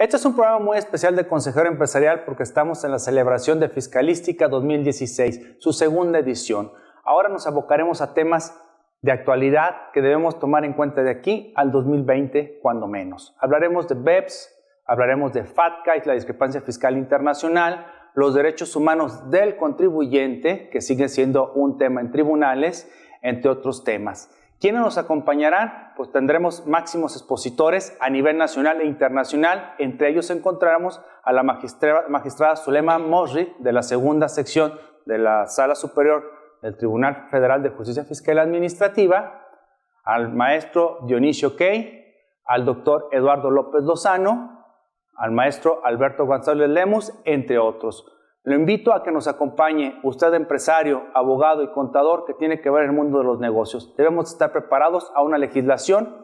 Este es un programa muy especial de Consejero Empresarial porque estamos en la celebración de Fiscalística 2016, su segunda edición. Ahora nos abocaremos a temas de actualidad que debemos tomar en cuenta de aquí al 2020, cuando menos. Hablaremos de BEPS, hablaremos de FATCA y la discrepancia fiscal internacional, los derechos humanos del contribuyente, que sigue siendo un tema en tribunales, entre otros temas. ¿Quiénes nos acompañarán? Pues tendremos máximos expositores a nivel nacional e internacional. Entre ellos encontraremos a la magistrada Zulema Mosri, de la segunda sección de la Sala Superior del Tribunal Federal de Justicia Fiscal y Administrativa, al maestro Dionisio Key, al doctor Eduardo López Lozano, al maestro Alberto González Lemus, entre otros. Lo invito a que nos acompañe, usted empresario, abogado y contador que tiene que ver el mundo de los negocios. Debemos estar preparados a una legislación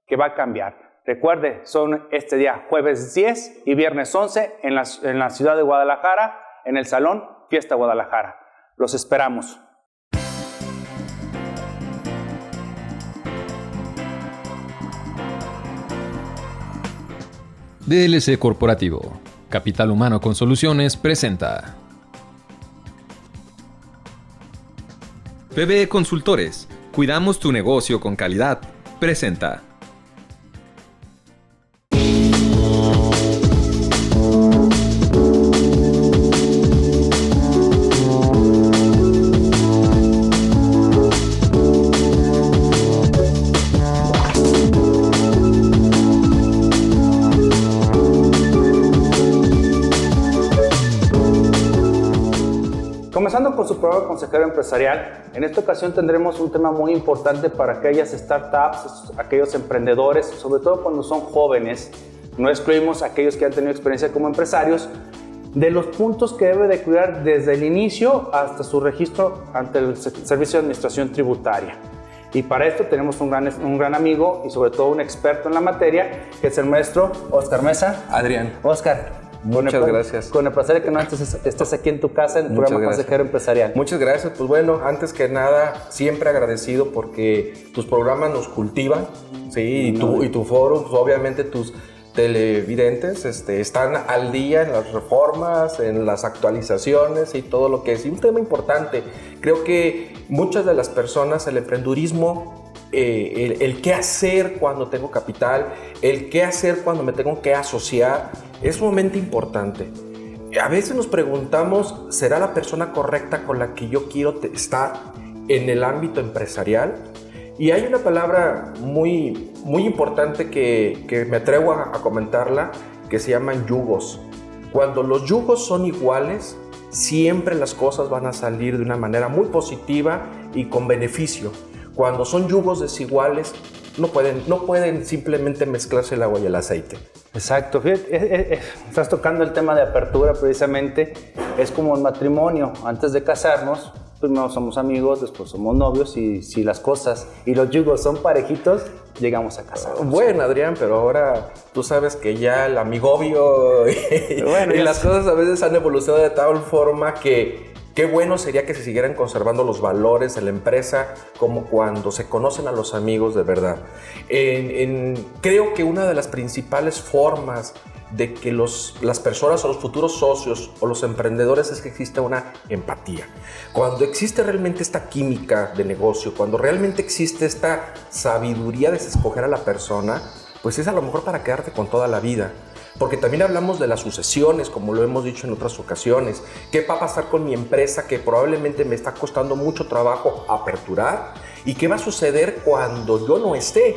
que va a cambiar. Recuerde, son este día jueves 10 y viernes 11 en la ciudad de Guadalajara, en el Salón Fiesta Guadalajara. Los esperamos. DLC Corporativo, Capital Humano con Soluciones presenta PBE Consultores, cuidamos tu negocio con calidad, presenta. Comenzando por su programa Consejero Empresarial, en esta ocasión tendremos un tema muy importante para aquellas startups, aquellos emprendedores, sobre todo cuando son jóvenes. No excluimos a aquellos que han tenido experiencia como empresarios, de los puntos que debe de cuidar desde el inicio hasta su registro ante el Servicio de Administración Tributaria. Y para esto tenemos un gran amigo y sobre todo un experto en la materia, que es el maestro Oscar Mesa. Adrián. Oscar. Muchas gracias. Con el placer de que no estés aquí en tu casa en el programa Consejero Empresarial. Muchas gracias. Pues bueno, antes que nada, siempre agradecido porque tus programas nos cultivan, ¿sí? Y tu foro, pues obviamente tus televidentes están al día en las reformas, en las actualizaciones y todo lo que es. Y un tema importante, creo que muchas de las personas, el emprendurismo, el qué hacer cuando tengo capital, el qué hacer cuando me tengo que asociar, es sumamente importante. A veces nos preguntamos, ¿será la persona correcta con la que yo quiero estar en el ámbito empresarial? Y hay una palabra muy, muy importante que me atrevo a comentarla, que se llaman yugos. Cuando los yugos son iguales, siempre las cosas van a salir de una manera muy positiva y con beneficio. Cuando son yugos desiguales, no pueden simplemente mezclarse el agua y el aceite. Exacto, fíjate, estás tocando el tema de apertura precisamente. Es como el matrimonio, antes de casarnos, primero somos amigos, después somos novios, y si las cosas y los yugos son parejitos, llegamos a casarnos. Bueno, Adrián, pero ahora tú sabes que ya el amigobio y las cosas a veces han evolucionado de tal forma que qué bueno sería que se siguieran conservando los valores de la empresa como cuando se conocen a los amigos de verdad. Creo que una de las principales formas de que las personas o los futuros socios o los emprendedores es que exista una empatía. Cuando existe realmente esta química de negocio, cuando realmente existe esta sabiduría de escoger a la persona, pues es a lo mejor para quedarte con toda la vida. Porque también hablamos de las sucesiones, como lo hemos dicho en otras ocasiones. ¿Qué va a pasar con mi empresa que probablemente me está costando mucho trabajo aperturar? ¿Y qué va a suceder cuando yo no esté?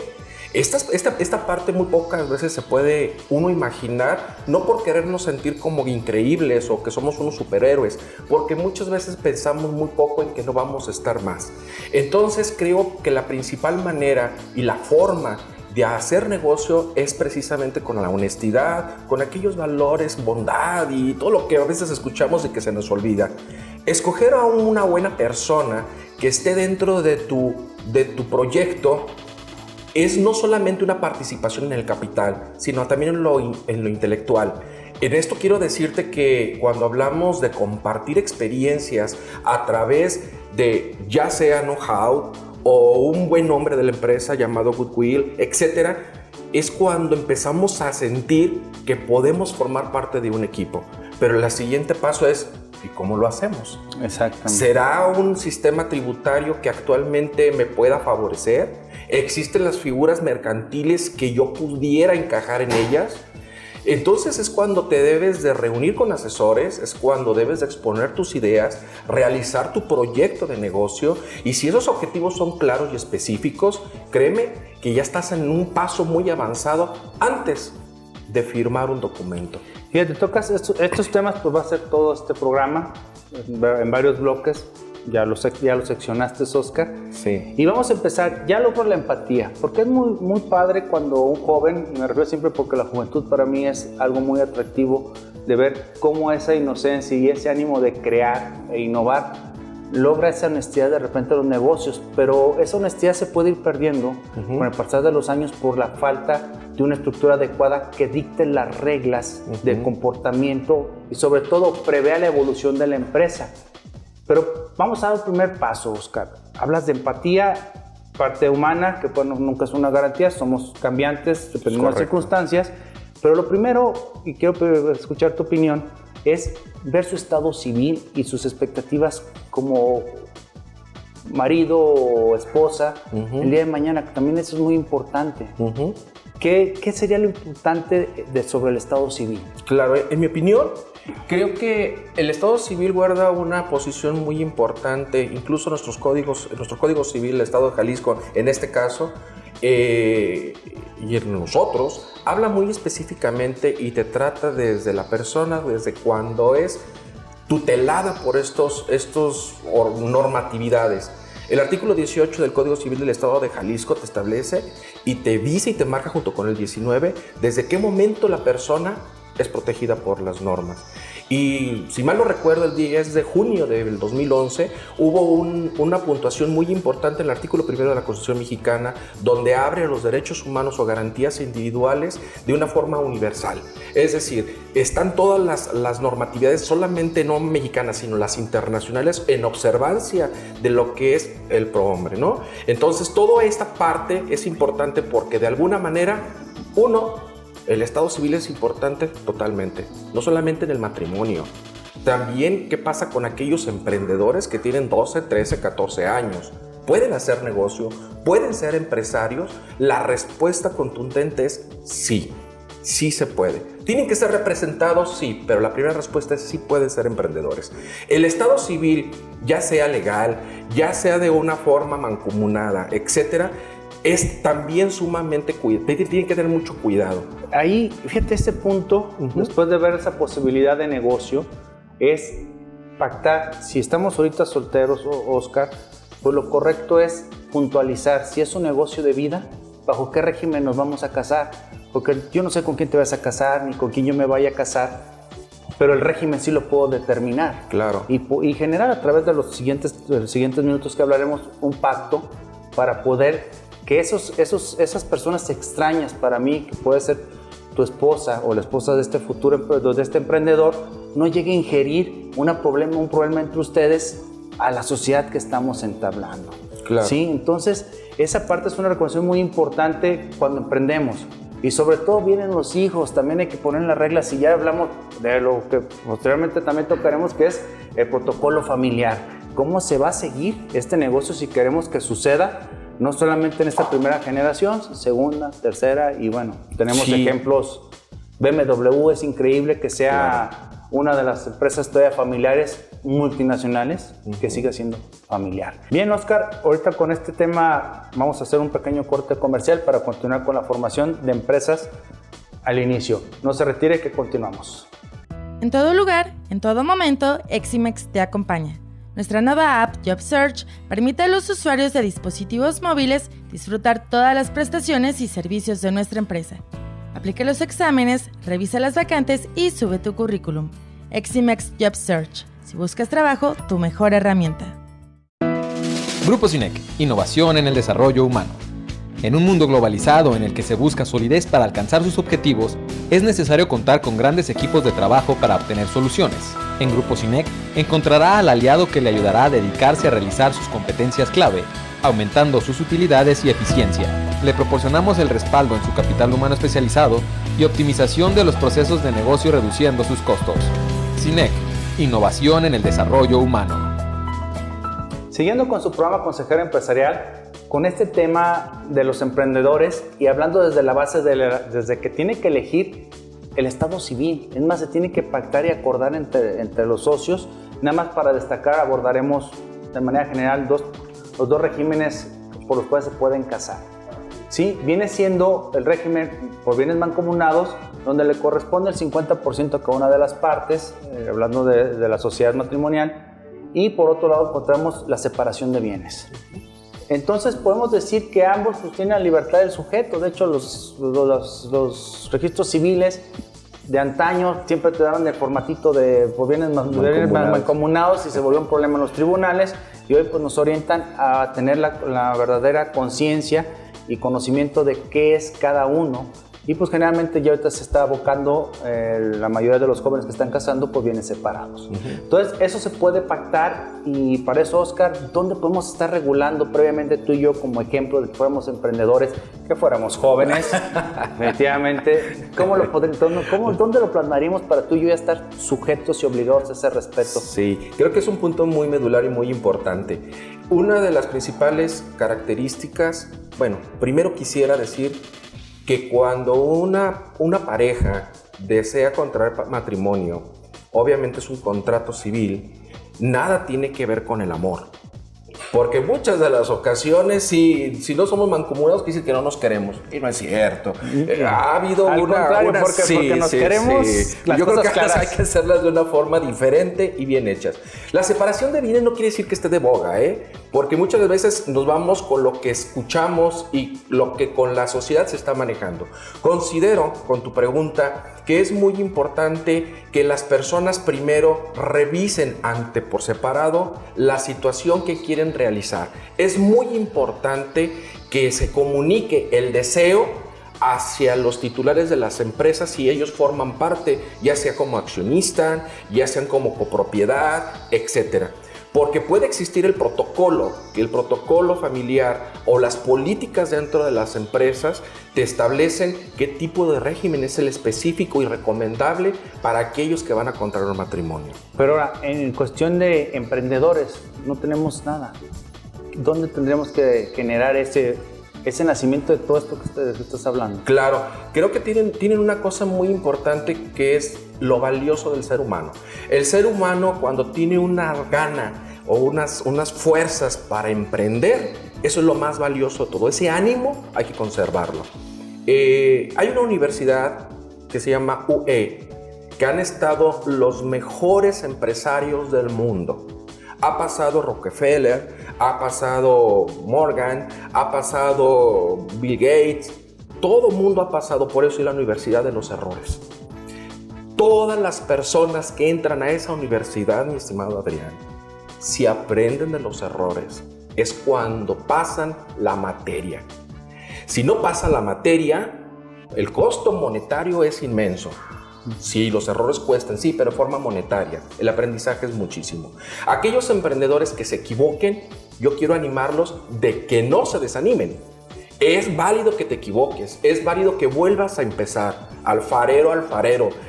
Esta parte muy pocas veces se puede uno imaginar, no por querernos sentir como increíbles o que somos unos superhéroes, porque muchas veces pensamos muy poco en que no vamos a estar más. Entonces creo que la principal manera y la forma de hacer negocio es precisamente con la honestidad, con aquellos valores, bondad y todo lo que a veces escuchamos y que se nos olvida. Escoger a una buena persona que esté dentro de tu proyecto es no solamente una participación en el capital, sino también en lo intelectual. En esto quiero decirte que cuando hablamos de compartir experiencias a través de ya sea know-how o un buen nombre de la empresa llamado goodwill, etcétera, es cuando empezamos a sentir que podemos formar parte de un equipo. Pero el siguiente paso es, ¿y cómo lo hacemos? Exactamente. ¿Será un sistema tributario que actualmente me pueda favorecer? ¿Existen las figuras mercantiles que yo pudiera encajar en ellas? Entonces es cuando te debes de reunir con asesores, es cuando debes de exponer tus ideas, realizar tu proyecto de negocio, y si esos objetivos son claros y específicos, créeme que ya estás en un paso muy avanzado antes de firmar un documento. Fíjate, tocas estos temas, pues va a ser todo este programa en varios bloques. Ya lo seccionaste, Oscar. Sí. Y vamos a empezar ya por la empatía, porque es muy padre cuando un joven, me refiero siempre porque la juventud para mí es algo muy atractivo, de ver cómo esa inocencia y ese ánimo de crear e innovar logra esa honestidad de repente en los negocios, pero esa honestidad se puede ir perdiendo con el pasar de los años por la falta de una estructura adecuada que dicte las reglas de comportamiento y sobre todo prevea la evolución de la empresa. Pero vamos a dar el primer paso, Oscar. Hablas de empatía, parte humana, que bueno, nunca es una garantía, somos cambiantes dependiendo de las circunstancias, pero lo primero, y quiero escuchar tu opinión, es ver su estado civil y sus expectativas como marido o esposa el día de mañana, que también eso es muy importante. ¿Qué sería lo importante sobre el estado civil? Claro, en mi opinión, creo que el Estado Civil guarda una posición muy importante, incluso nuestro Código Civil, el Estado de Jalisco, en este caso, y en nosotros, habla muy específicamente y te trata desde la persona, desde cuando es tutelada por estos normatividades. El artículo 18 del Código Civil del Estado de Jalisco te establece y te dice y te marca junto con el 19 desde qué momento la persona es protegida por las normas. Y si mal no recuerdo, el 10 de junio del 2011 hubo una puntuación muy importante en el artículo 1 de la Constitución mexicana, donde abre los derechos humanos o garantías individuales de una forma universal. Es decir, están todas las normatividades, solamente no mexicanas, sino las internacionales, en observancia de lo que es el prohombre, ¿no? Entonces, toda esta parte es importante porque de alguna manera, el Estado Civil es importante totalmente, no solamente en el matrimonio. También, ¿qué pasa con aquellos emprendedores que tienen 12, 13, 14 años? ¿Pueden hacer negocio? ¿Pueden ser empresarios? La respuesta contundente es sí, sí se puede. ¿Tienen que ser representados? Sí, pero la primera respuesta es sí pueden ser emprendedores. El Estado Civil, ya sea legal, ya sea de una forma mancomunada, etcétera, es también sumamente tiene que tener mucho cuidado. Ahí, fíjate, este punto, después de ver esa posibilidad de negocio, es pactar. Si estamos ahorita solteros, Oscar, pues lo correcto es puntualizar si es un negocio de vida, bajo qué régimen nos vamos a casar. Porque yo no sé con quién te vas a casar, ni con quién yo me vaya a casar, pero el régimen sí lo puedo determinar. Claro. Y generar a través de los siguientes minutos que hablaremos un pacto para poder que esas personas extrañas para mí, que puede ser tu esposa o la esposa de este futuro, de este emprendedor, no llegue a ingerir un problema entre ustedes a la sociedad que estamos entablando. Claro. ¿Sí? Entonces, esa parte es una recomendación muy importante cuando emprendemos. Y sobre todo vienen los hijos, también hay que poner las reglas, y ya hablamos de lo que posteriormente también tocaremos, que es el protocolo familiar. ¿Cómo se va a seguir este negocio si queremos que suceda? No solamente en esta primera generación, segunda, tercera, y bueno, tenemos ejemplos. BMW es increíble que sea una de las empresas todavía familiares multinacionales que siga siendo familiar. Bien, Oscar, ahorita con este tema vamos a hacer un pequeño corte comercial para continuar con la formación de empresas al inicio. No se retire, que continuamos. En todo lugar, en todo momento, Eximex te acompaña. Nuestra nueva app JobSearch permite a los usuarios de dispositivos móviles disfrutar todas las prestaciones y servicios de nuestra empresa. Aplica los exámenes, revisa las vacantes y sube tu currículum. Eximex JobSearch. Si buscas trabajo, tu mejor herramienta. Grupo Cinec, innovación en el desarrollo humano. En un mundo globalizado en el que se busca solidez para alcanzar sus objetivos, es necesario contar con grandes equipos de trabajo para obtener soluciones. En Grupo Cinec encontrará al aliado que le ayudará a dedicarse a realizar sus competencias clave, aumentando sus utilidades y eficiencia. Le proporcionamos el respaldo en su capital humano especializado y optimización de los procesos de negocio reduciendo sus costos. CINEC, innovación en el desarrollo humano. Siguiendo con su programa Consejero Empresarial, con este tema de los emprendedores y hablando desde la base, desde que tiene que elegir el estado civil. Es más, se tiene que pactar y acordar entre los socios. Nada más para destacar, abordaremos de manera general los dos regímenes por los cuales se pueden casar. Sí, viene siendo el régimen por bienes mancomunados, donde le corresponde el 50% a cada una de las partes, hablando de la sociedad matrimonial, y por otro lado encontramos la separación de bienes. Entonces podemos decir que ambos pues, tienen la libertad del sujeto. De hecho, los registros civiles de antaño siempre te daban el formatito de por bienes mancomunados y se volvió un problema en los tribunales, y hoy pues, nos orientan a tener la verdadera conciencia y conocimiento de qué es cada uno, y pues generalmente ya ahorita se está abocando la mayoría de los jóvenes que están casando por bienes separados. Entonces eso se puede pactar, y para eso, Oscar, ¿dónde podemos estar regulando previamente tú y yo como ejemplo de que fuéramos emprendedores, que fuéramos jóvenes? Definitivamente, ¿dónde lo plasmaríamos para tú y yo ya estar sujetos y obligados a ese respeto? Sí, creo que es un punto muy medular y muy importante. Una de las principales características, bueno, primero quisiera decir que cuando una pareja desea contraer matrimonio, obviamente es un contrato civil, nada tiene que ver con el amor. Porque muchas de las ocasiones, si no somos mancomunados, quiere decir que no nos queremos. Y no es cierto. Ha habido porque nos queremos. Sí. Yo creo que hay que hacerlas de una forma diferente y bien hechas. La separación de bienes no quiere decir que esté de boga, porque muchas veces nos vamos con lo que escuchamos y lo que con la sociedad se está manejando. Considero, con tu pregunta, que es muy importante que las personas primero revisen por separado la situación que quieren realizar. Es muy importante que se comunique el deseo hacia los titulares de las empresas si ellos forman parte, ya sea como accionista, ya sean como copropiedad, etcétera. Porque puede existir el protocolo familiar o las políticas dentro de las empresas te establecen qué tipo de régimen es el específico y recomendable para aquellos que van a contraer un matrimonio. Pero ahora, en cuestión de emprendedores, no tenemos nada. ¿Dónde tendríamos que generar ese nacimiento de todo esto que estás hablando? Claro, creo que tienen una cosa muy importante que es lo valioso del ser humano. El ser humano, cuando tiene una gana o unas fuerzas para emprender, eso es lo más valioso de todo. Ese ánimo hay que conservarlo. Hay una universidad que se llama UE, que han estado los mejores empresarios del mundo. Ha pasado Rockefeller, ha pasado Morgan, ha pasado Bill Gates. Todo el mundo ha pasado por eso, y la Universidad de los Errores. Todas las personas que entran a esa universidad, mi estimado Adrián, si aprenden de los errores, es cuando pasan la materia. Si no pasan la materia, el costo monetario es inmenso. Sí, los errores cuestan, sí, pero de forma monetaria. El aprendizaje es muchísimo. Aquellos emprendedores que se equivoquen, yo quiero animarlos de que no se desanimen. Es válido que te equivoques, es válido que vuelvas a empezar. Alfarero,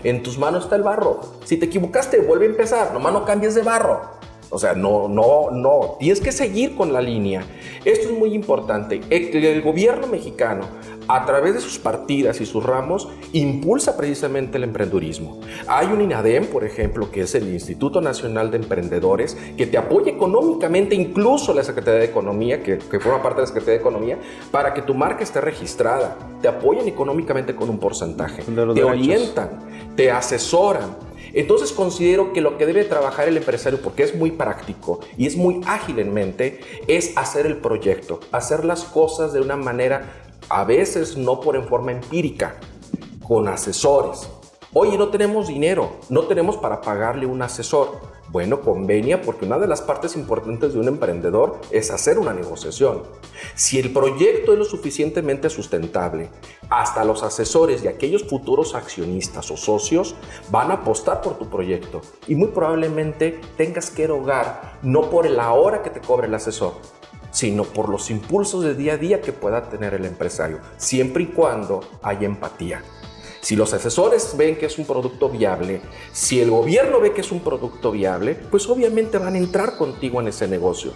en tus manos está el barro. Si te equivocaste, vuelve a empezar, nomás no cambies de barro. O sea, no, tienes que seguir con la línea. Esto es muy importante. El gobierno mexicano, a través de sus partidas y sus ramos, impulsa precisamente el emprendedurismo. Hay un INADEM, por ejemplo, que es el Instituto Nacional de Emprendedores, que te apoya económicamente, incluso la Secretaría de Economía, que forma parte de la Secretaría de Economía, para que tu marca esté registrada. Te apoyan económicamente con un porcentaje. Te orientan, te asesoran. Entonces considero que lo que debe trabajar el empresario, porque es muy práctico y es muy ágil en mente, es hacer el proyecto, hacer las cosas de una manera, a veces no en forma empírica, con asesores. Oye, no tenemos dinero, no tenemos para pagarle un asesor. Bueno, convenia, porque una de las partes importantes de un emprendedor es hacer una negociación. Si el proyecto es lo suficientemente sustentable, hasta los asesores y aquellos futuros accionistas o socios van a apostar por tu proyecto, y muy probablemente tengas que erogar no por la hora que te cobre el asesor, sino por los impulsos de día a día que pueda tener el empresario, siempre y cuando haya empatía. Si los asesores ven que es un producto viable, si el gobierno ve que es un producto viable, pues obviamente van a entrar contigo en ese negocio.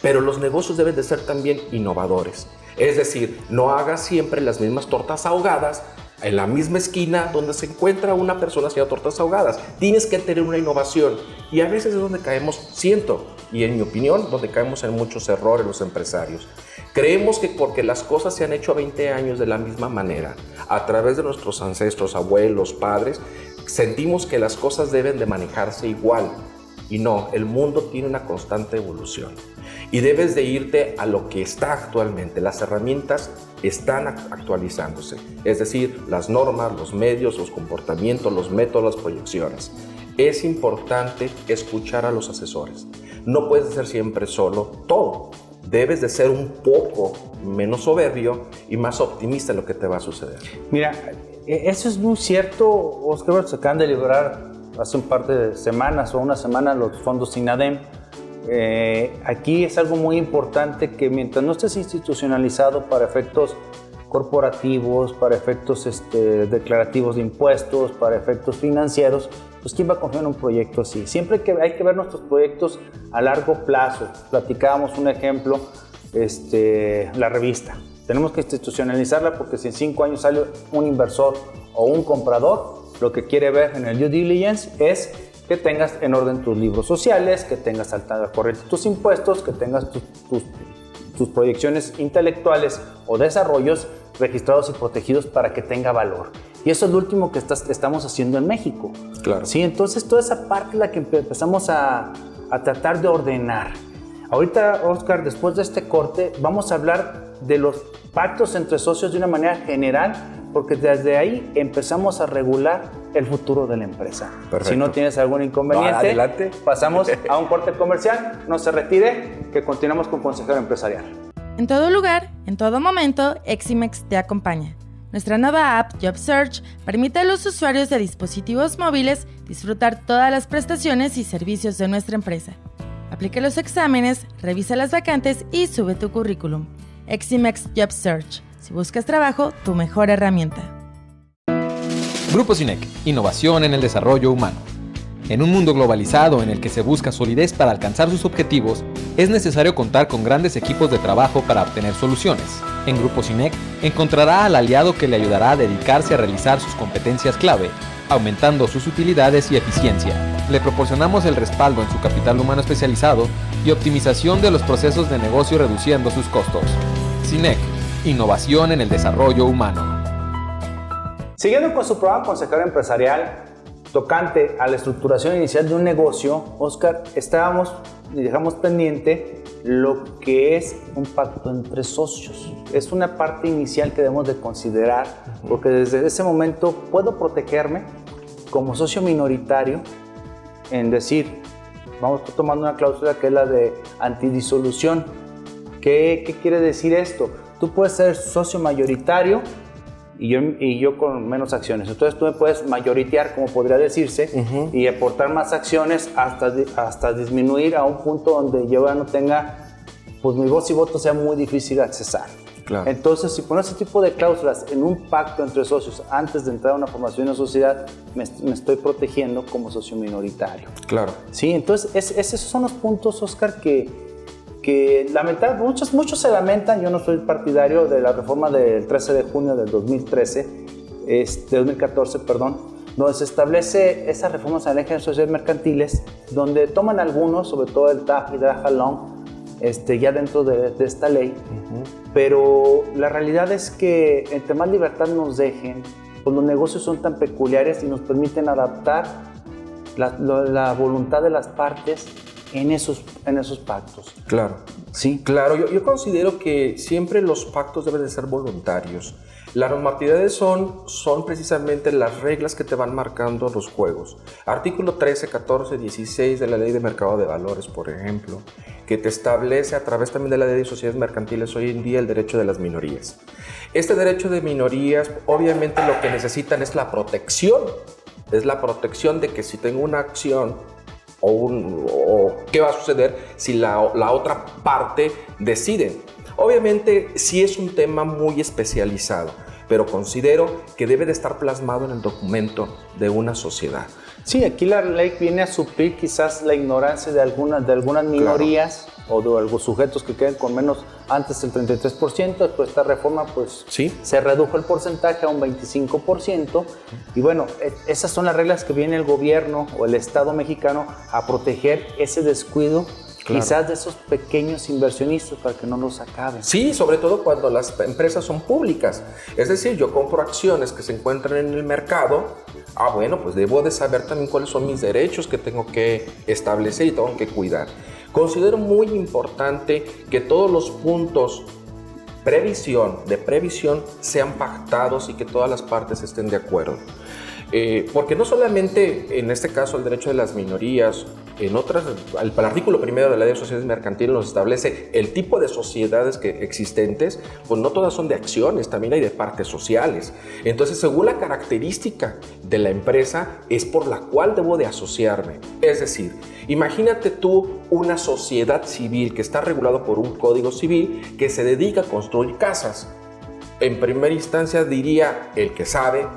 Pero los negocios deben de ser también innovadores. Es decir, no hagas siempre las mismas tortas ahogadas en la misma esquina donde se encuentra una persona haciendo tortas ahogadas. Tienes que tener una innovación. Y a veces es donde caemos, y en mi opinión, donde caemos en muchos errores los empresarios. Creemos que porque las cosas se han hecho a 20 años de la misma manera, a través de nuestros ancestros, abuelos, padres, sentimos que las cosas deben de manejarse igual. Y no, el mundo tiene una constante evolución. Y debes de irte a lo que está actualmente. Las herramientas están actualizándose. Es decir, las normas, los medios, los comportamientos, los métodos, las proyecciones. Es importante escuchar a los asesores. No puedes ser siempre solo todo. Debes de ser un poco menos soberbio y más optimista en lo que te va a suceder. Mira, eso es muy cierto, Oscar. Se acaban de liberar hace un par de semanas o una semana los fondos INADEM. Aquí es algo muy importante que mientras no estés institucionalizado para efectos corporativos, para efectos declarativos de impuestos, para efectos financieros, pues ¿quién va a confiar en un proyecto así? Siempre hay que ver nuestros proyectos a largo plazo. Platicábamos un ejemplo, la revista. Tenemos que institucionalizarla porque si en 5 años sale un inversor o un comprador, lo que quiere ver en el due diligence es que tengas en orden tus libros sociales, que tengas al corriente tus impuestos, que tengas tus proyecciones intelectuales o desarrollos registrados y protegidos para que tenga valor. Y eso es lo último que estamos haciendo en México. Claro. Sí, entonces toda esa parte es la que empezamos a tratar de ordenar. Ahorita, Oscar, después de este corte, vamos a hablar de los pactos entre socios de una manera general, porque desde ahí empezamos a regular el futuro de la empresa. Perfecto. Si no tienes algún inconveniente, adelante. Pasamos a un corte comercial. No se retire, que continuamos con Consejero Empresarial. En todo lugar, en todo momento, Eximex te acompaña. Nuestra nueva app Job Search permite a los usuarios de dispositivos móviles disfrutar todas las prestaciones y servicios de nuestra empresa. Aplica los exámenes, revisa las vacantes y sube tu currículum. Eximex Job Search. Si buscas trabajo, tu mejor herramienta. Grupo SINEC, innovación en el desarrollo humano. En un mundo globalizado en el que se busca solidez para alcanzar sus objetivos, es necesario contar con grandes equipos de trabajo para obtener soluciones. En Grupo SINEC encontrará al aliado que le ayudará a dedicarse a realizar sus competencias clave, aumentando sus utilidades y eficiencia. Le proporcionamos el respaldo en su capital humano especializado y optimización de los procesos de negocio reduciendo sus costos. SINEC, innovación en el desarrollo humano. Siguiendo con su programa Consejero Empresarial, tocante a la estructuración inicial de un negocio, Oscar, estábamos y dejamos pendiente lo que es un pacto entre socios. Es una parte inicial que debemos de considerar, porque desde ese momento puedo protegerme como socio minoritario en decir, vamos tomando una cláusula que es la de antidisolución. ¿Qué quiere decir esto? Tú puedes ser socio mayoritario y yo con menos acciones. Entonces tú me puedes mayoritear, como podría decirse, y aportar más acciones hasta disminuir a un punto donde yo ya no tenga, pues mi voz y voto sea muy difícil de accesar. Claro. Entonces, si pones ese tipo de cláusulas en un pacto entre socios antes de entrar a una formación de una sociedad, me estoy protegiendo como socio minoritario. Claro. Sí, entonces esos son los puntos, Oscar, que lamentablemente muchos se lamentan. Yo no soy partidario de la reforma del 13 de junio del 2014, donde se establece esas reformas a la ley de sociedades mercantiles, donde toman algunos, sobre todo el TAF y el Jalón, ya dentro de esta ley, pero la realidad es que entre más libertad nos dejen, pues los negocios son tan peculiares y nos permiten adaptar la voluntad de las partes en esos pactos. Claro. Sí. Claro, yo considero que siempre los pactos deben de ser voluntarios. Las normatividades son precisamente las reglas que te van marcando los juegos. Artículo 13, 14, 16 de la Ley de Mercado de Valores, por ejemplo, que te establece a través también de la Ley de Sociedades Mercantiles hoy en día el derecho de las minorías. Este derecho de minorías, obviamente lo que necesitan es la protección. Es la protección de que si tengo una acción o qué va a suceder si la otra parte decide. Obviamente sí es un tema muy especializado, pero considero que debe de estar plasmado en el documento de una sociedad. Sí, aquí la ley viene a suplir quizás la ignorancia de algunas minorías, claro, o de algunos sujetos que queden con menos antes del 33%. Después de esta reforma, pues ¿sí? Se redujo el porcentaje a un 25%. Y bueno, esas son las reglas que viene el gobierno o el Estado mexicano a proteger ese descuido. Claro. Quizás de esos pequeños inversionistas para que no los acaben. Sí, sobre todo cuando las empresas son públicas. Es decir, yo compro acciones que se encuentran en el mercado. Bueno, pues debo de saber también cuáles son mis derechos que tengo que establecer y tengo que cuidar. Considero muy importante que todos los puntos de previsión sean pactados y que todas las partes estén de acuerdo. Porque no solamente en este caso el derecho de las minorías, en otras, el artículo 1 de la Ley de Sociedades Mercantiles nos establece el tipo de sociedades existentes, pues no todas son de acciones, también hay de partes sociales. Entonces, según la característica de la empresa, es por la cual debo de asociarme. Es decir, imagínate tú una sociedad civil que está regulado por un código civil que se dedica a construir casas. En primera instancia diría el que sabe,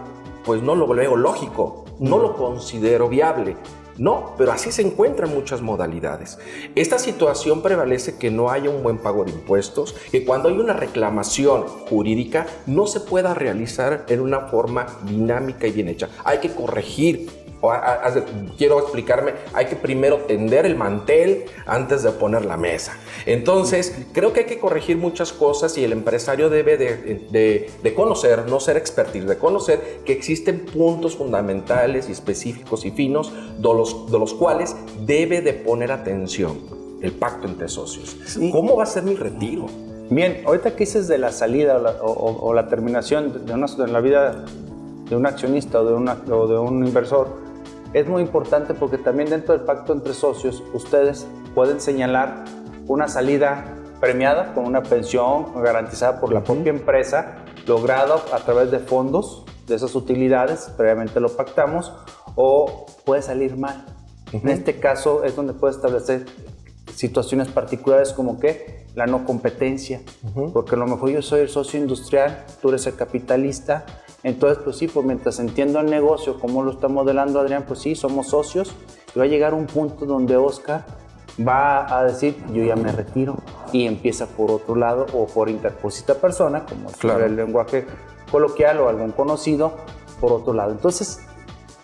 pues no lo veo lógico, no lo considero viable. No, pero así se encuentran muchas modalidades. Esta situación prevalece que no haya un buen pago de impuestos, que cuando hay una reclamación jurídica no se pueda realizar en una forma dinámica y bien hecha. Hay que corregir. Quiero explicarme, hay que primero tender el mantel antes de poner la mesa. Entonces, creo que hay que corregir muchas cosas y el empresario debe de conocer, no ser expertise, de conocer que existen puntos fundamentales y específicos y finos de los cuales debe de poner atención el pacto entre socios. Sí. ¿Cómo va a ser mi retiro? Bien, ahorita que dices de la salida o la terminación de la vida de un accionista o de un inversor, es muy importante porque también dentro del pacto entre socios ustedes pueden señalar una salida premiada con una pensión garantizada por la propia empresa, logrado a través de fondos de esas utilidades, previamente lo pactamos, o puede salir mal. En este caso es donde puede establecer situaciones particulares como que la no competencia, porque a lo mejor yo soy el socio industrial, tú eres el capitalista. Entonces, pues sí, pues mientras entiendo el negocio, cómo lo está modelando Adrián, pues sí, somos socios. Y va a llegar un punto donde Oscar va a decir, yo ya me retiro. Y empieza por otro lado o por interposita persona, como claro, el lenguaje coloquial o algún conocido, por otro lado. Entonces,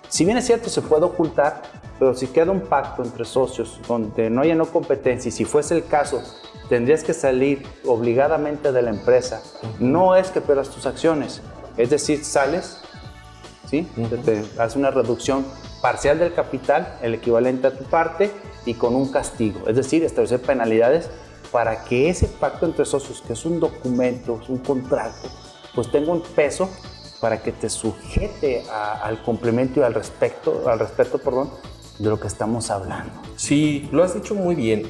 si bien es cierto, se puede ocultar, pero si queda un pacto entre socios donde no haya no competencia, y si fuese el caso, tendrías que salir obligadamente de la empresa. No es que pierdas tus acciones. Es decir, sales, ¿sí? Te hace una reducción parcial del capital, el equivalente a tu parte, y con un castigo. Es decir, establecer penalidades para que ese pacto entre socios, que es un documento, es un contrato, pues tenga un peso para que te sujete al complemento y al respeto, de lo que estamos hablando. Sí, lo has dicho muy bien.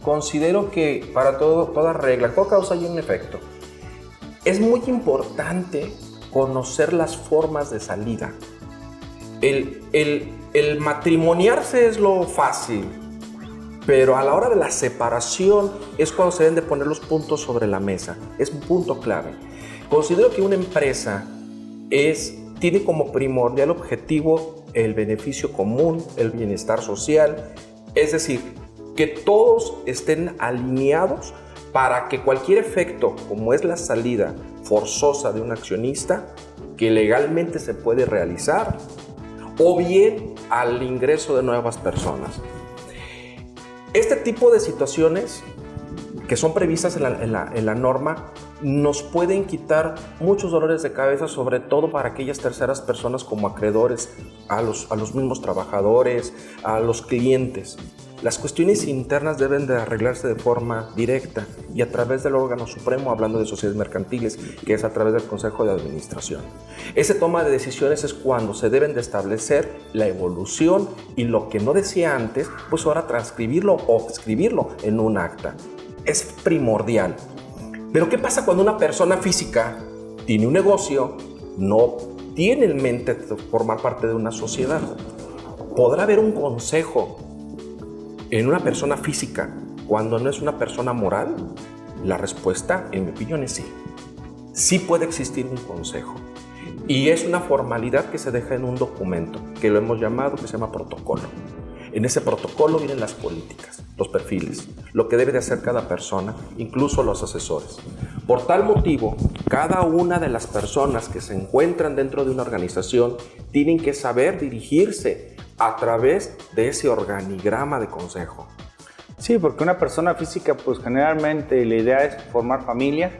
Considero que para toda regla, toda causa hay un efecto. Es muy importante conocer las formas de salida. El matrimoniarse es lo fácil, pero a la hora de la separación es cuando se deben de poner los puntos sobre la mesa. Es un punto clave. Considero que una empresa tiene como primordial objetivo el beneficio común, el bienestar social, es decir, que todos estén alineados para que cualquier efecto, como es la salida forzosa de un accionista, que legalmente se puede realizar, o bien al ingreso de nuevas personas. Este tipo de situaciones que son previstas en la norma nos pueden quitar muchos dolores de cabeza, sobre todo para aquellas terceras personas como acreedores, a los mismos trabajadores, a los clientes. Las cuestiones internas deben de arreglarse de forma directa y a través del órgano supremo, hablando de sociedades mercantiles, que es a través del Consejo de Administración. Ese toma de decisiones es cuando se deben de establecer la evolución y lo que no decía antes, pues ahora transcribirlo o escribirlo en un acta. Es primordial. Pero ¿qué pasa cuando una persona física tiene un negocio, no tiene en mente formar parte de una sociedad? Podrá haber un consejo en una persona física cuando no es una persona moral? La respuesta, en mi opinión, es sí. Sí puede existir un consejo. Y es una formalidad que se deja en un documento, que lo hemos llamado, que se llama protocolo. En ese protocolo vienen las políticas, los perfiles, lo que debe de hacer cada persona, incluso los asesores. Por tal motivo, cada una de las personas que se encuentran dentro de una organización tienen que saber dirigirse a través de ese organigrama de consejo. Sí, porque una persona física, pues generalmente la idea es formar familia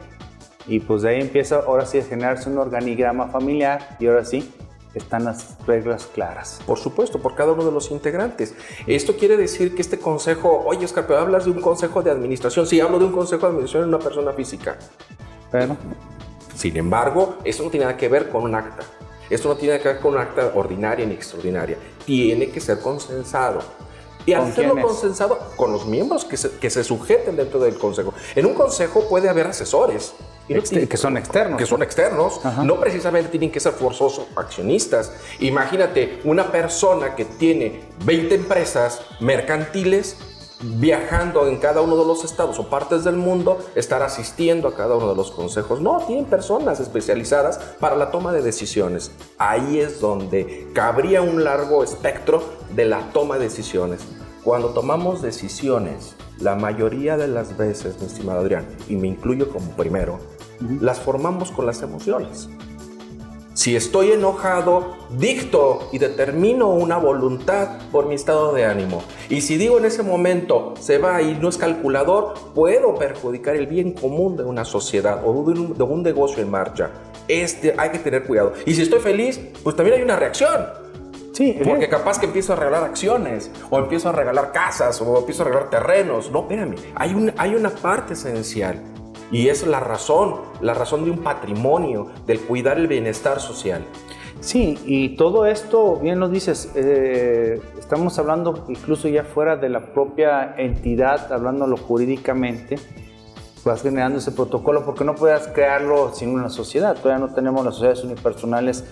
y pues de ahí empieza ahora sí a generarse un organigrama familiar y ahora sí están las reglas claras. Por supuesto, por cada uno de los integrantes. Esto quiere decir que este consejo, oye Oscar, pero hablas de un consejo de administración. Sí, hablo de un consejo de administración en una persona física. Pero, sin embargo, eso no tiene nada que ver con un acta. Esto no tiene nada que ver con un acta ordinaria ni extraordinaria. Tiene que ser consensado. Y al hacerlo consensado, con los miembros que se sujeten dentro del consejo. En un consejo puede haber asesores. Que son externos. Que son externos. Ajá. No precisamente tienen que ser forzosos accionistas. Imagínate una persona que tiene 20 empresas mercantiles viajando en cada uno de los estados o partes del mundo, estar asistiendo a cada uno de los consejos. No, tienen personas especializadas para la toma de decisiones. Ahí es donde cabría un largo espectro de la toma de decisiones. Cuando tomamos decisiones, la mayoría de las veces, mi estimado Adrián, y me incluyo como primero, las formamos con las emociones. Si estoy enojado, dicto y determino una voluntad por mi estado de ánimo. Y si digo en ese momento, se va y no es calculador, puedo perjudicar el bien común de una sociedad o de un negocio en marcha. Hay que tener cuidado. Y si estoy feliz, pues también hay una reacción. Sí, porque capaz que empiezo a regalar acciones, o empiezo a regalar casas, o empiezo a regalar terrenos. No, espérame, hay una parte esencial. Y es la razón de un patrimonio, del cuidar el bienestar social. Sí, y todo esto, bien lo dices, estamos hablando incluso ya fuera de la propia entidad, hablándolo jurídicamente, vas generando ese protocolo porque no puedes crearlo sin una sociedad. Todavía no tenemos las sociedades unipersonales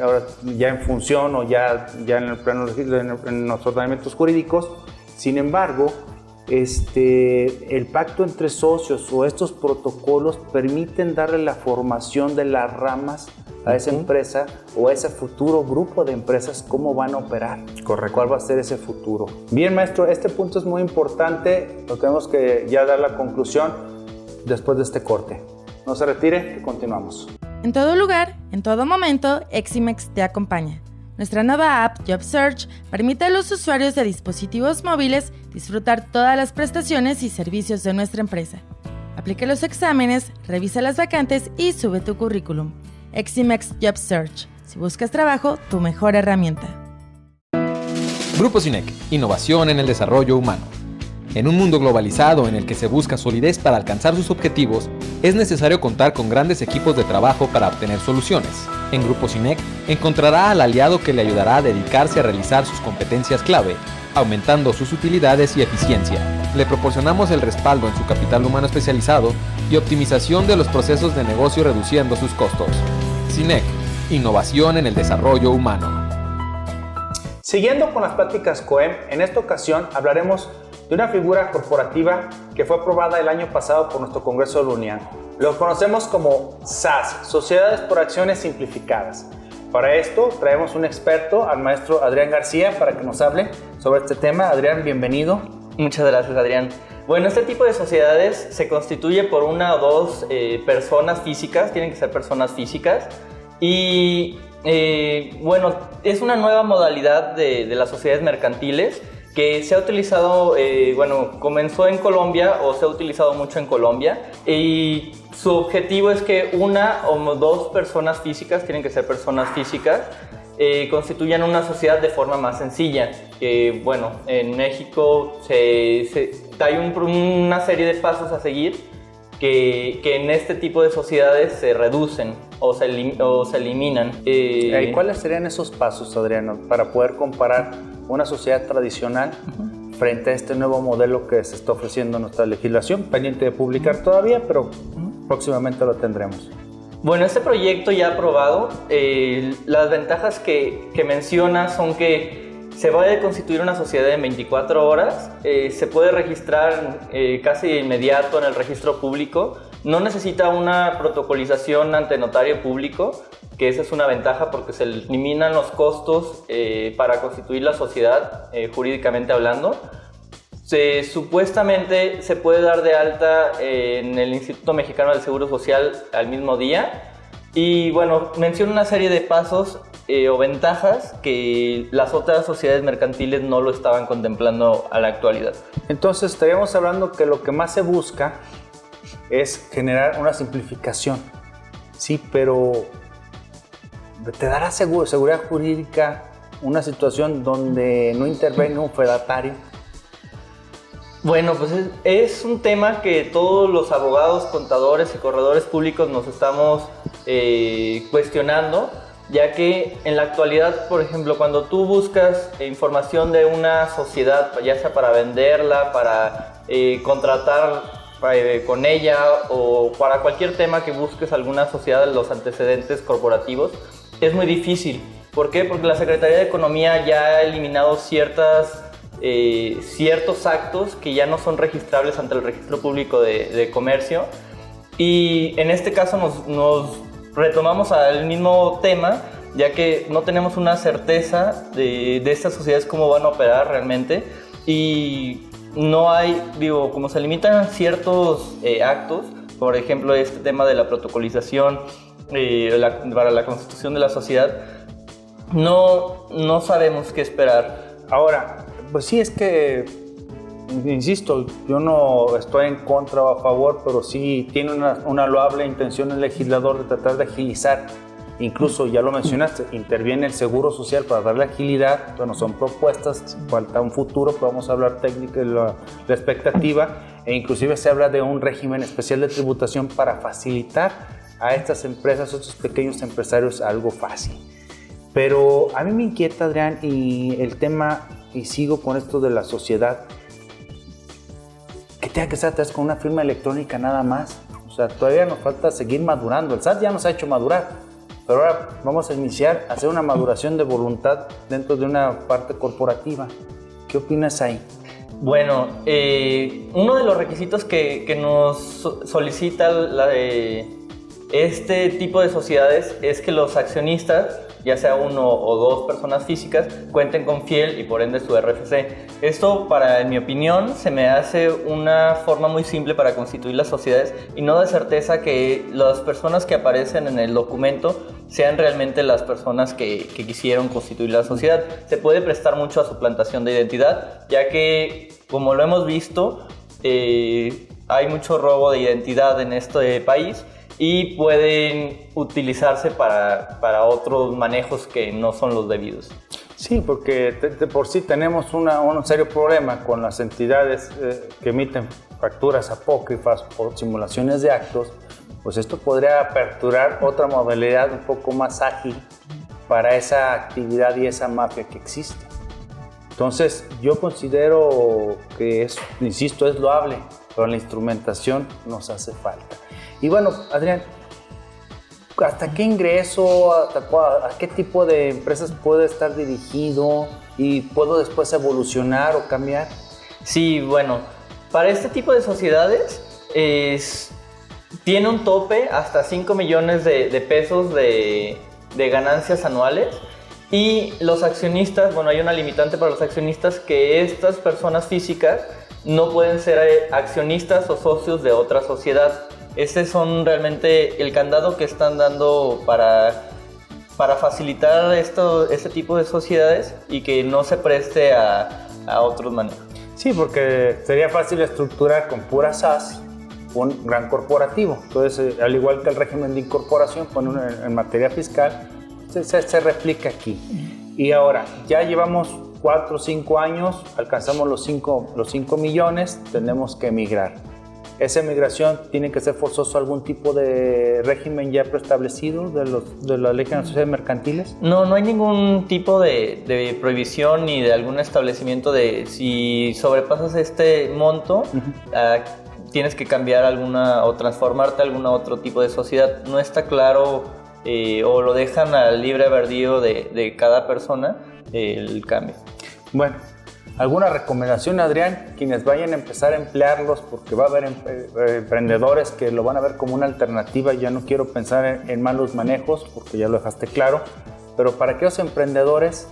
ahora ya en función o ya en el plano en los ordenamientos jurídicos. Sin embargo, el pacto entre socios o estos protocolos permiten darle la formación de las ramas a esa empresa o a ese futuro grupo de empresas, cómo van a operar. Correcto. ¿Cuál va a ser ese futuro? Bien, maestro, este punto es muy importante. Lo tenemos que ya dar la conclusión después de este corte. No se retire, que continuamos. En todo lugar, en todo momento, Eximex te acompaña. Nuestra nueva app JobSearch permite a los usuarios de dispositivos móviles disfrutar todas las prestaciones y servicios de nuestra empresa. Aplica los exámenes, revisa las vacantes y sube tu currículum. Eximex JobSearch. Si buscas trabajo, tu mejor herramienta. Grupo SINEC. Innovación en el desarrollo humano. En un mundo globalizado en el que se busca solidez para alcanzar sus objetivos, es necesario contar con grandes equipos de trabajo para obtener soluciones. En Grupo SINEC encontrará al aliado que le ayudará a dedicarse a realizar sus competencias clave, aumentando sus utilidades y eficiencia. Le proporcionamos el respaldo en su capital humano especializado y optimización de los procesos de negocio reduciendo sus costos. SINEC. Innovación en el desarrollo humano. Siguiendo con las pláticas COEM, en esta ocasión hablaremos de una figura corporativa que fue aprobada el año pasado por nuestro Congreso de la Unión. Lo conocemos como SAS, Sociedades por Acciones Simplificadas. Para esto traemos un experto, al maestro Adrián García, para que nos hable sobre este tema. Adrián, bienvenido. Muchas gracias, Adrián. Bueno, este tipo de sociedades se constituye por una o dos personas físicas, tienen que ser personas físicas, y bueno, es una nueva modalidad de las sociedades mercantiles que se ha utilizado, bueno, comenzó en Colombia o se ha utilizado mucho en Colombia, y su objetivo es que una o dos personas físicas, tienen que ser personas físicas, constituyan una sociedad de forma más sencilla. Bueno, en México hay una serie de pasos a seguir que en este tipo de sociedades se reducen o se eliminan. ¿Cuáles serían esos pasos, Adriano, para poder comparar una sociedad tradicional frente a este nuevo modelo que se está ofreciendo en nuestra legislación? Pendiente de publicar todavía, pero próximamente lo tendremos. Bueno, este proyecto ya aprobado, las ventajas que menciona son que se va a constituir una sociedad en 24 horas, se puede registrar casi de inmediato en el registro público, no necesita una protocolización ante notario público, que esa es una ventaja porque se eliminan los costos para constituir la sociedad, jurídicamente hablando. Supuestamente se puede dar de alta en el Instituto Mexicano del Seguro Social al mismo día. Y bueno, menciono una serie de pasos o ventajas que las otras sociedades mercantiles no lo estaban contemplando a la actualidad. Entonces estaríamos hablando que lo que más se busca es generar una simplificación. Sí, pero ¿te dará seguridad jurídica una situación donde no intervenga un fedatario? Bueno, pues es un tema que todos los abogados, contadores y corredores públicos nos estamos cuestionando, ya que en la actualidad, por ejemplo, cuando tú buscas información de una sociedad, ya sea para venderla, para contratar con ella o para cualquier tema que busques alguna sociedad, los antecedentes corporativos, es muy difícil. ¿Por qué? Porque la Secretaría de Economía ya ha eliminado ciertos actos que ya no son registrables ante el Registro Público de Comercio, y en este caso nos retomamos al mismo tema, ya que no tenemos una certeza de estas sociedades cómo van a operar realmente, y no hay, como se limitan ciertos actos, por ejemplo este tema de la protocolización para la constitución de la sociedad, no sabemos qué esperar. Ahora, pues sí, es que, insisto, yo no estoy en contra o a favor, pero sí tiene una loable intención el legislador de tratar de agilizar. Incluso, ya lo mencionaste, interviene el Seguro Social para darle agilidad. Bueno, son propuestas, falta un futuro, pero vamos a hablar técnica de la expectativa. E inclusive se habla de un régimen especial de tributación para facilitar a estas empresas, a estos pequeños empresarios, algo fácil. Pero a mí me inquieta, Adrián, y el tema, y sigo con esto de la sociedad, que tenga que ser con una firma electrónica nada más. O sea, todavía nos falta seguir madurando. El SAT ya nos ha hecho madurar, pero ahora vamos a iniciar a hacer una maduración de voluntad dentro de una parte corporativa. ¿Qué opinas ahí? Bueno, uno de los requisitos que nos solicita este tipo de sociedades es que los accionistas, ya sea uno o dos personas físicas, cuenten con FIEL y por ende su RFC. Esto, en mi opinión, se me hace una forma muy simple para constituir las sociedades y no de certeza que las personas que aparecen en el documento sean realmente las personas que quisieron constituir la sociedad. Se puede prestar mucho a suplantación de identidad, ya que, como lo hemos visto, hay mucho robo de identidad en este país y pueden utilizarse para otros manejos que no son los debidos. Sí, porque de por sí tenemos un serio problema con las entidades que emiten facturas apócrifas o simulaciones de actos. Pues esto podría aperturar otra modalidad un poco más ágil para esa actividad y esa mafia que existe. Entonces, yo considero que insisto, es loable, pero la instrumentación nos hace falta. Y bueno, Adrián, ¿hasta qué ingreso, a qué tipo de empresas puede estar dirigido y puedo después evolucionar o cambiar? Sí, bueno, para este tipo de sociedades tiene un tope hasta 5 millones de pesos de ganancias anuales, y los accionistas, bueno, hay una limitante para los accionistas, que estas personas físicas no pueden ser accionistas o socios de otra sociedad. Son realmente el candado que están dando para facilitar este tipo de sociedades y que no se preste a otros manejos. Sí, porque sería fácil estructurar con pura SAS un gran corporativo. Entonces, al igual que el régimen de incorporación en materia fiscal, se replica aquí. Y ahora, ya llevamos 4 o 5 años, alcanzamos los 5 millones, tenemos que emigrar. ¿Esa migración tiene que ser forzoso algún tipo de régimen ya preestablecido de la Ley General de Sociedades Mercantiles? No hay ningún tipo de prohibición ni de algún establecimiento de si sobrepasas este monto, tienes que cambiar o transformarte a algún otro tipo de sociedad. No está claro o lo dejan al libre albedrío de cada persona el cambio. Bueno, ¿alguna recomendación, Adrián? Quienes vayan a empezar a emplearlos, porque va a haber emprendedores que lo van a ver como una alternativa. Ya no quiero pensar en malos manejos, porque ya lo dejaste claro. Pero para aquellos emprendedores,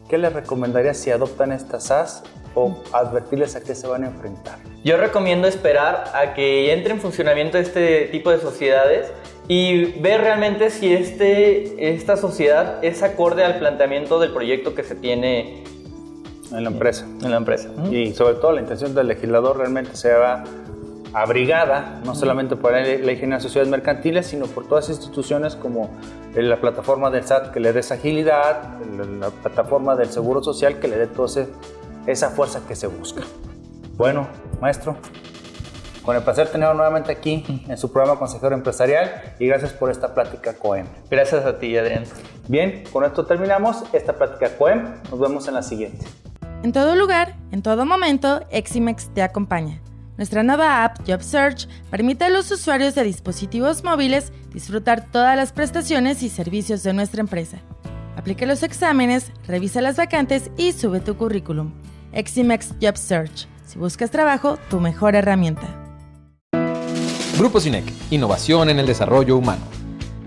¿qué les recomendarías si adoptan esta SaaS o advertirles a qué se van a enfrentar? Yo recomiendo esperar a que entre en funcionamiento este tipo de sociedades y ver realmente si esta sociedad es acorde al planteamiento del proyecto que se tiene en la empresa. Y sobre todo la intención del legislador realmente sea abrigada, no solamente por la Ley General de Sociedades Mercantiles, sino por todas las instituciones como la plataforma del SAT que le dé esa agilidad, la plataforma del Seguro Social que le dé toda esa fuerza que se busca. Bueno, maestro, con el placer tenerlo nuevamente aquí en su programa Consejero Empresarial y gracias por esta plática COEM. Gracias a ti, Adrián. Bien, con esto terminamos esta plática COEM. Nos vemos en la siguiente. En todo lugar, en todo momento, Eximex te acompaña. Nuestra nueva app JobSearch permite a los usuarios de dispositivos móviles disfrutar todas las prestaciones y servicios de nuestra empresa. Aplica los exámenes, revisa las vacantes y sube tu currículum. Eximex JobSearch. Si buscas trabajo, tu mejor herramienta. Grupo SINEC, innovación en el desarrollo humano.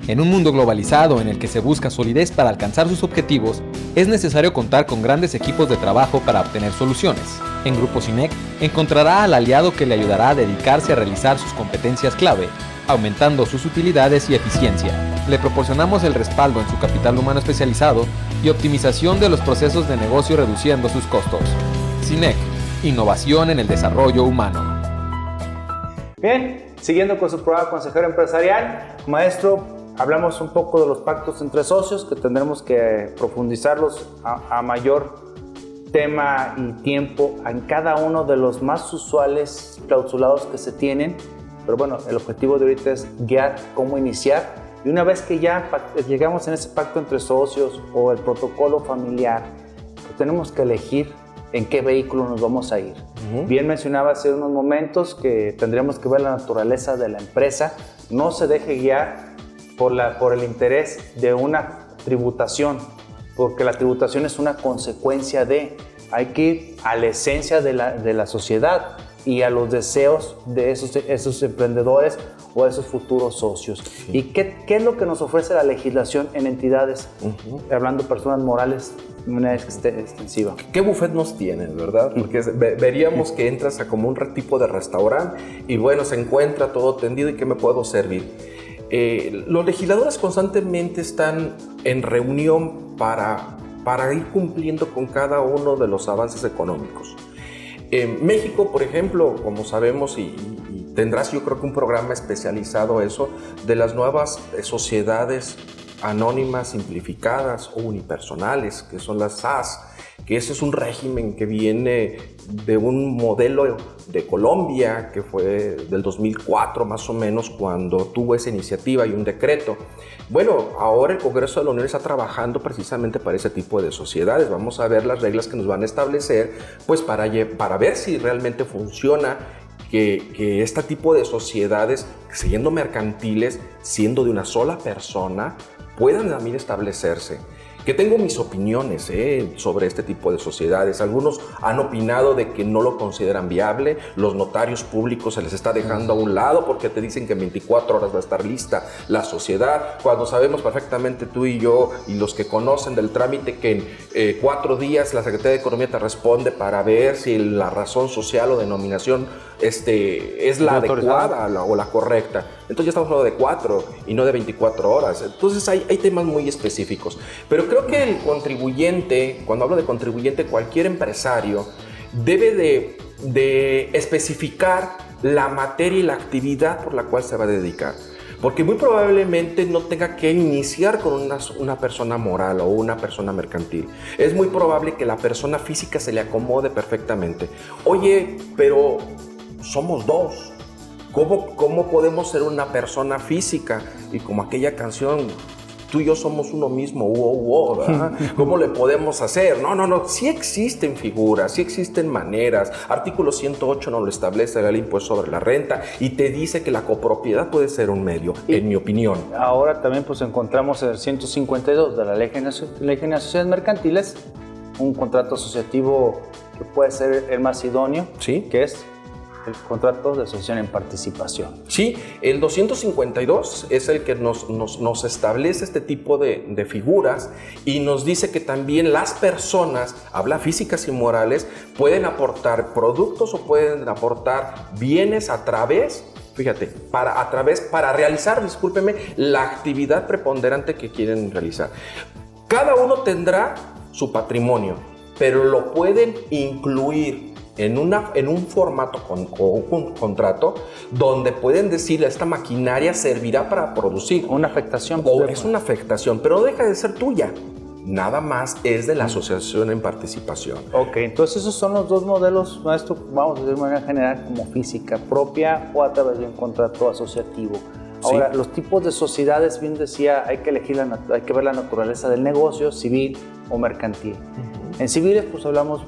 En un mundo globalizado en el que se busca solidez para alcanzar sus objetivos, es necesario contar con grandes equipos de trabajo para obtener soluciones. En Grupo SINEC encontrará al aliado que le ayudará a dedicarse a realizar sus competencias clave, aumentando sus utilidades y eficiencia. Le proporcionamos el respaldo en su capital humano especializado y optimización de los procesos de negocio reduciendo sus costos. SINEC, innovación en el desarrollo humano. Bien, siguiendo con su programa Consejero Empresarial, maestro, hablamos un poco de los pactos entre socios que tendremos que profundizarlos a mayor tema y tiempo en cada uno de los más usuales clausulados que se tienen. Pero bueno, el objetivo de ahorita es guiar cómo iniciar. Y una vez que ya llegamos en ese pacto entre socios o el protocolo familiar, pues tenemos que elegir en qué vehículo nos vamos a ir. Bien mencionaba hace unos momentos que tendríamos que ver la naturaleza de la empresa. No se deje guiar por el interés de una tributación, porque la tributación es una consecuencia hay que ir a la esencia de la sociedad y a los deseos de esos emprendedores o esos futuros socios. Sí. ¿Y qué es lo que nos ofrece la legislación en entidades, hablando de personas morales de manera extensiva? ¿Qué buffet nos tienen, verdad? Porque veríamos que entras a como un tipo de restaurante y bueno, se encuentra todo tendido y ¿qué me puedo servir? Los legisladores constantemente están en reunión para ir cumpliendo con cada uno de los avances económicos. En México, por ejemplo, como sabemos, y tendrás yo creo que un programa especializado eso, de las nuevas sociedades anónimas simplificadas o unipersonales, que son las SaaS, que ese es un régimen que viene de un modelo de Colombia, que fue del 2004 más o menos, cuando tuvo esa iniciativa y un decreto. Bueno, ahora el Congreso de la Unión está trabajando precisamente para ese tipo de sociedades. Vamos a ver las reglas que nos van a establecer, pues para ver si realmente funciona que este tipo de sociedades, siendo mercantiles, siendo de una sola persona, puedan también establecerse. Que tengo mis opiniones sobre este tipo de sociedades. Algunos han opinado de que no lo consideran viable. Los notarios públicos se les está dejando a un lado porque te dicen que en 24 horas va a estar lista la sociedad, cuando sabemos perfectamente tú y yo y los que conocen del trámite que en 4 días la Secretaría de Economía te responde para ver si la razón social o denominación es la adecuada o la correcta. Entonces ya estamos hablando de 4 y no de 24 horas. Entonces hay temas muy específicos. Pero creo que el contribuyente, cuando hablo de contribuyente, cualquier empresario debe de especificar la materia y la actividad por la cual se va a dedicar. Porque muy probablemente no tenga que iniciar con una persona moral o una persona mercantil. Es muy probable que la persona física se le acomode perfectamente. Oye, pero somos dos. ¿Cómo podemos ser una persona física? Y como aquella canción, tú y yo somos uno mismo, ¿verdad? ¿Cómo le podemos hacer? No, sí existen figuras, sí existen maneras. Artículo 108 nos lo establece la ley impuesto sobre la renta y te dice que la copropiedad puede ser un medio, en mi opinión. Ahora también pues encontramos el 152 de la Ley General de Sociedades Mercantiles, un contrato asociativo que puede ser el más idóneo, ¿sí? Que es el contrato de asociación en participación. Sí, el 252 es el que nos establece este tipo de figuras y nos dice que también las personas, habla físicas y morales, pueden aportar productos o pueden aportar bienes a través, fíjate, para realizar, discúlpeme, la actividad preponderante que quieren realizar. Cada uno tendrá su patrimonio, pero lo pueden incluir en un formato o un contrato donde pueden decir esta maquinaria servirá para producir. Una afectación. O es una afectación, pero no deja de ser tuya. Nada más es de la asociación en participación. Ok, entonces esos son los dos modelos, maestro, vamos a decir de manera general, como física propia o a través de un contrato asociativo. Ahora, sí. Los tipos de sociedades, bien decía, hay que elegir, hay que ver la naturaleza del negocio, civil o mercantil. En civiles, pues hablamos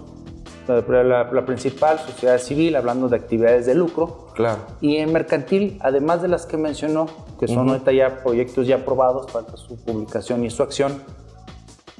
la principal, sociedad civil, hablando de actividades de lucro. Claro. Y en mercantil, además de las que mencionó, que son ahorita ya proyectos ya aprobados, falta su publicación y su acción,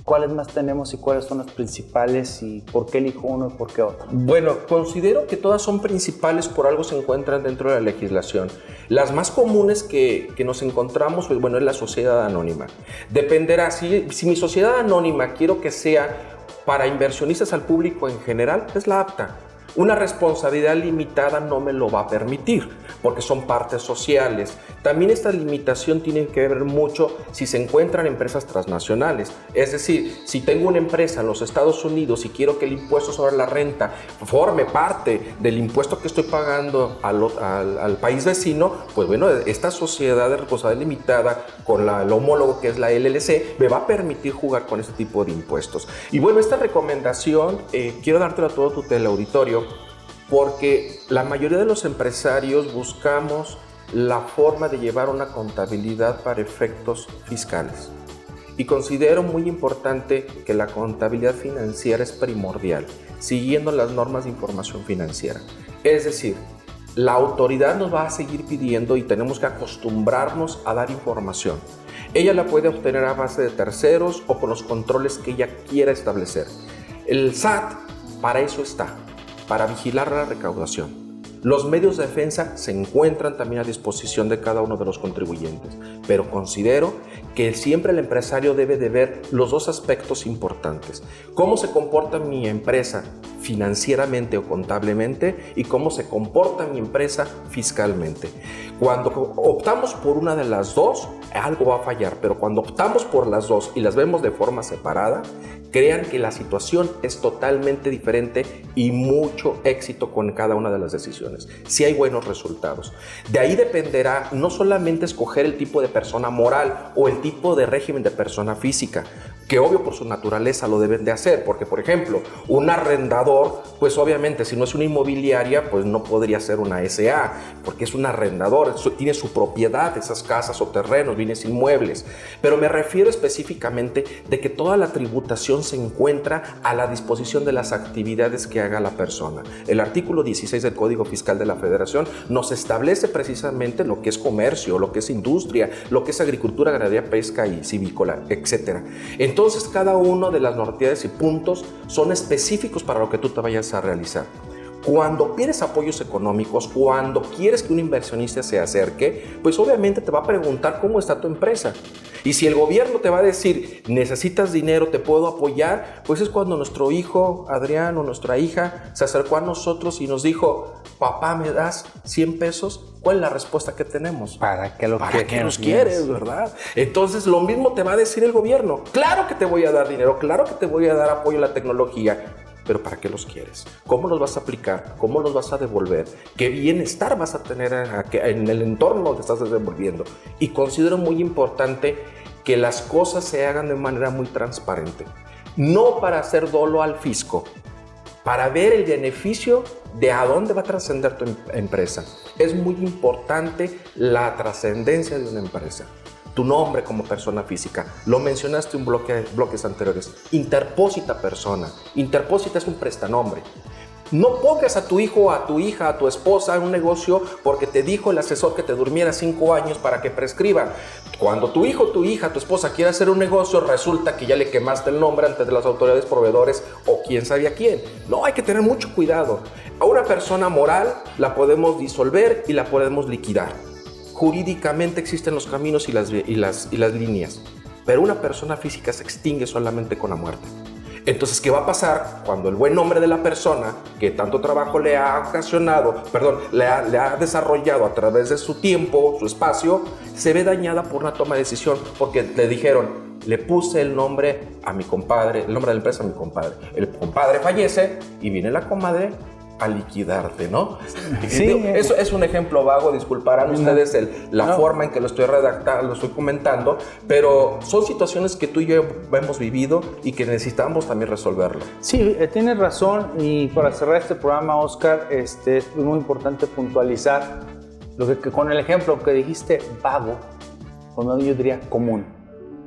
¿cuáles más tenemos y cuáles son las principales y por qué elijo uno y por qué otro? Bueno, considero que todas son principales, por algo se encuentran dentro de la legislación. Las más comunes que nos encontramos, pues bueno, es la sociedad anónima. Dependerá, si mi sociedad anónima quiero que sea para inversionistas al público en general, es la apta. Una responsabilidad limitada no me lo va a permitir, porque son partes sociales. También esta limitación tiene que ver mucho si se encuentran empresas transnacionales. Es decir, si tengo una empresa en los Estados Unidos y quiero que el impuesto sobre la renta forme parte del impuesto que estoy pagando al país vecino, pues bueno, esta sociedad de responsabilidad limitada con el homólogo que es la LLC me va a permitir jugar con este tipo de impuestos. Y bueno, esta recomendación quiero dártela a todo tu teleauditorio, porque la mayoría de los empresarios buscamos la forma de llevar una contabilidad para efectos fiscales. Y considero muy importante que la contabilidad financiera es primordial, siguiendo las normas de información financiera. Es decir, la autoridad nos va a seguir pidiendo y tenemos que acostumbrarnos a dar información. Ella la puede obtener a base de terceros o con los controles que ella quiera establecer. El SAT para eso está, para vigilar la recaudación. Los medios de defensa se encuentran también a disposición de cada uno de los contribuyentes, pero considero que siempre el empresario debe de ver los dos aspectos importantes: cómo se comporta mi empresa financieramente o contablemente y cómo se comporta mi empresa fiscalmente. Cuando optamos por una de las dos, algo va a fallar, pero cuando optamos por las dos y las vemos de forma separada, crean que la situación es totalmente diferente y mucho éxito con cada una de las decisiones. Sí hay buenos resultados. De ahí dependerá no solamente escoger el tipo de persona moral o el tipo de régimen de persona física, que obvio por su naturaleza lo deben de hacer, porque por ejemplo, un arrendador, pues obviamente si no es una inmobiliaria, pues no podría ser una SA, porque es un arrendador, tiene su propiedad, esas casas o terrenos, bienes inmuebles. Pero me refiero específicamente de que toda la tributación se encuentra a la disposición de las actividades que haga la persona. El artículo 16 del Código Fiscal de la Federación nos establece precisamente lo que es comercio, lo que es industria, lo que es agricultura, ganadería, pesca y silvícola, etc. Entonces, cada uno de las normativas y puntos son específicos para lo que tú te vayas a realizar. Cuando pides apoyos económicos, cuando quieres que un inversionista se acerque, pues obviamente te va a preguntar cómo está tu empresa. Y si el gobierno te va a decir, necesitas dinero, te puedo apoyar, pues es cuando nuestro hijo Adrián o nuestra hija se acercó a nosotros y nos dijo, papá, ¿me das 100 pesos? ¿Cuál es la respuesta que tenemos? ¿Para qué los quieres, verdad? Entonces lo mismo te va a decir el gobierno. Claro que te voy a dar dinero, claro que te voy a dar apoyo a la tecnología, pero ¿para qué los quieres? ¿Cómo los vas a aplicar? ¿Cómo los vas a devolver? ¿Qué bienestar vas a tener en el entorno donde estás devolviendo? Y considero muy importante que las cosas se hagan de manera muy transparente. No para hacer dolo al fisco, para ver el beneficio de a dónde va a trascender tu empresa. Es muy importante la trascendencia de una empresa. Tu nombre como persona física, lo mencionaste en bloques anteriores, interpósita persona. Interpósita es un prestanombre. No pongas a tu hijo, a tu hija, a tu esposa en un negocio porque te dijo el asesor que te durmiera 5 años para que prescriba. Cuando tu hijo, tu hija, tu esposa quiere hacer un negocio, resulta que ya le quemaste el nombre ante las autoridades proveedores o quién sabe a quién. No, hay que tener mucho cuidado. A una persona moral la podemos disolver y la podemos liquidar. Jurídicamente existen los caminos y las líneas, pero una persona física se extingue solamente con la muerte. Entonces, ¿qué va a pasar cuando el buen nombre de la persona que tanto trabajo le ha ocasionado, le ha desarrollado a través de su tiempo, su espacio, se ve dañada por una toma de decisión? Porque le dijeron, le puse el nombre a mi compadre, el nombre de la empresa a mi compadre. El compadre fallece y viene la comadre a liquidarte, ¿no? Sí. Eso es un ejemplo vago, disculparán ustedes la forma en que lo estoy redactando, lo estoy comentando, pero son situaciones que tú y yo hemos vivido y que necesitamos también resolverlo. Sí, tienes razón, y para cerrar este programa, Oscar, es muy importante puntualizar que con el ejemplo que dijiste, vago, cuando yo diría común.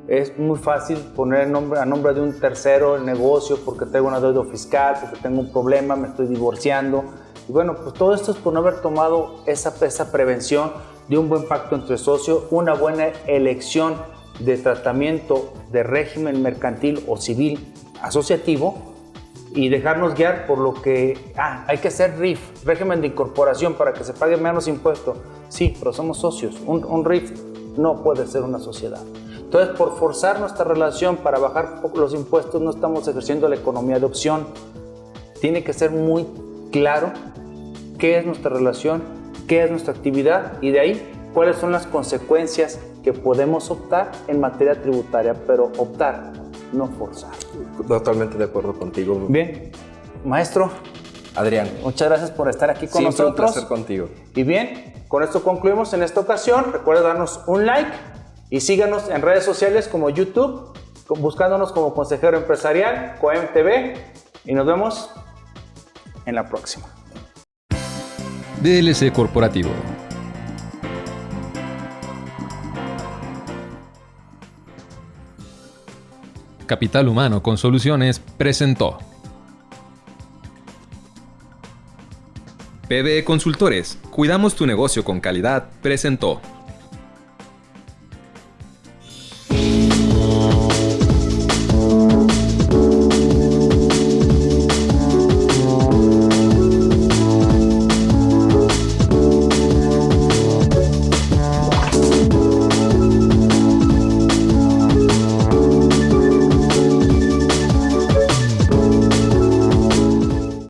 Es muy fácil poner a nombre de un tercero el negocio porque tengo una deuda fiscal, porque tengo un problema, me estoy divorciando. Y bueno, pues todo esto es por no haber tomado esa prevención de un buen pacto entre socios, una buena elección de tratamiento de régimen mercantil o civil asociativo y dejarnos guiar por lo que hay que hacer RIF, régimen de incorporación, para que se pague menos impuesto. Sí, pero somos socios. Un RIF no puede ser una sociedad. Entonces, por forzar nuestra relación para bajar los impuestos, no estamos ejerciendo la economía de opción. Tiene que ser muy claro qué es nuestra relación, qué es nuestra actividad y de ahí cuáles son las consecuencias que podemos optar en materia tributaria, pero optar, no forzar. Totalmente de acuerdo contigo. Bien, maestro Adrián, muchas gracias por estar aquí con nosotros. Siempre un placer contigo. Y bien, con esto concluimos en esta ocasión. Recuerda darnos un like y síganos en redes sociales como YouTube, buscándonos como Consejero Empresarial, COEM TV, y nos vemos en la próxima. DLC Corporativo. Capital Humano con Soluciones presentó. PBE Consultores, cuidamos tu negocio con calidad, presentó.